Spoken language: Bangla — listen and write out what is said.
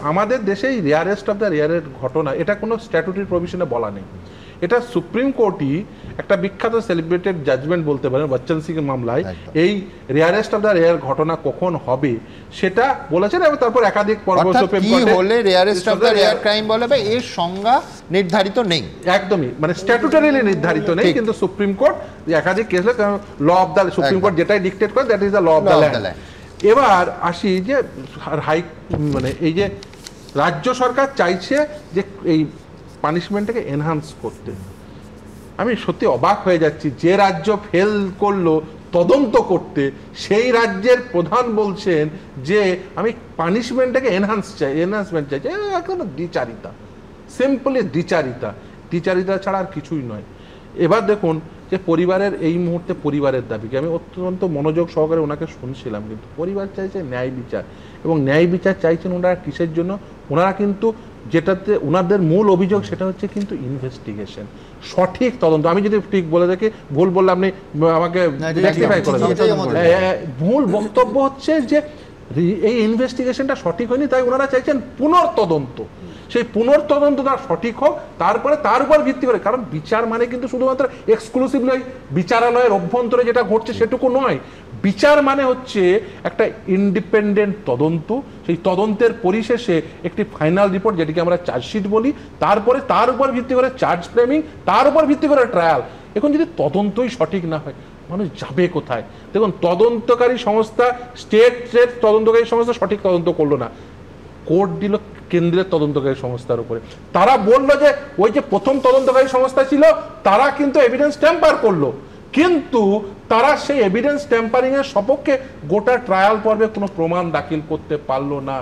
আমাদের দেশে রেয়ারেস্ট অফ দ্য রেয়ারের ঘটনা, এটা কোনো স্ট্যাটুটরি প্রভিশনে বলা নেই। এটা সুপ্রিম কোর্টই একটা বিখ্যাত সেলিব্রেটেড জাজমেন্ট বলতে পারেন বচ্চন সিং এর মামলায় এই রেয়ারেস্ট অফ দ্য রেয়ার ঘটনা কখন হবে সেটা বলেছেন, এবং তারপর একাধিক পর্ব সুপ্রিম কোর্টে হলে rarest of the rare crime বলে বা এর সংজ্ঞা নির্ধারিত নেই, একদমই মানে স্ট্যাটুটরিলি নির্ধারিত নেই, কিন্তু সুপ্রিম কোর্ট একাধিক case law of the supreme court যেটাই ডিক্টেট করে that is the law of the land. এবার আসি যে মানে এই যে রাজ্য সরকার চাইছে যে এই পানিশমেন্টটাকে এনহান্স করতে। আমি সত্যি অবাক হয়ে যাচ্ছি, যে রাজ্য ফেল করলো তদন্ত করতে সেই রাজ্যের প্রধান বলছেন যে আমি পানিশমেন্টটাকে এনহান্সমেন্ট চাইছি। এখন দ্বিচারিতা, সিম্পলি দ্বিচারিতা ছাড়া আর কিছুই নয়। এবার দেখুন যে পরিবারের এই মুহূর্তে পরিবারের দাবিকে আমি অত্যন্ত মনোযোগ সহকারে ওনাকে শুনছিলাম, কিন্তু পরিবার চাইছে ন্যায় বিচার, এবং ন্যায় বিচার চাইছেন ওনারা কিসের জন্য? ওনারা কিন্তু যেটাতে ওনাদের মূল অভিযোগ সেটা হচ্ছে কিন্তু ইনভেস্টিগেশন, সঠিক তদন্ত। আমি যদি ঠিক বলে থাকি, ভুল বললে আপনি আমাকে রেকটিফাই করে দেবেন। ভুল বক্তব্য হচ্ছে যে এই ইনভেস্টিগেশনটা সঠিক হয়নি, তাই ওনারা চাইছেন পুনর্তদন্ত। সেই পুনর্তদন্ত তার সঠিক হোক, তারপরে তার উপর ভিত্তি করে, কারণ বিচার মানে কিন্তু শুধুমাত্র এক্সক্লুসিভলি বিচারালয়ের অভ্যন্তরে যেটা ঘটছে সেটুকু নয়। বিচার মানে হচ্ছে একটা ইন্ডিপেন্ডেন্ট তদন্ত, সেই তদন্তের পরিশেষে একটি ফাইনাল রিপোর্ট যেটিকে আমরা চার্জশিট বলি, তারপরে তার উপর ভিত্তি করে চার্জ ফ্রেমিং, তার উপর ভিত্তি করে ট্রায়াল। এখন যদি তদন্তই সঠিক না হয় মানুষ যাবে কোথায়? দেখুন, তদন্তকারী সংস্থা স্টেট তদন্তকারী সংস্থা সঠিক তদন্ত করলো না, কোর্ট দিল কেন্দ্রের তদন্তকারী সংস্থার উপরে। তারা বললো যে ওই যে প্রথম তদন্তকারী সংস্থা ছিল তারা কিন্তু এভিডেন্স ট্যাম্পার করলো, কিন্তু তারা সেই এভিডেন্স ট্যাম্পারিং এর সপক্ষে গোটা ট্রায়াল পর্বে কোনো প্রমাণ দাখিল করতে পারলো না।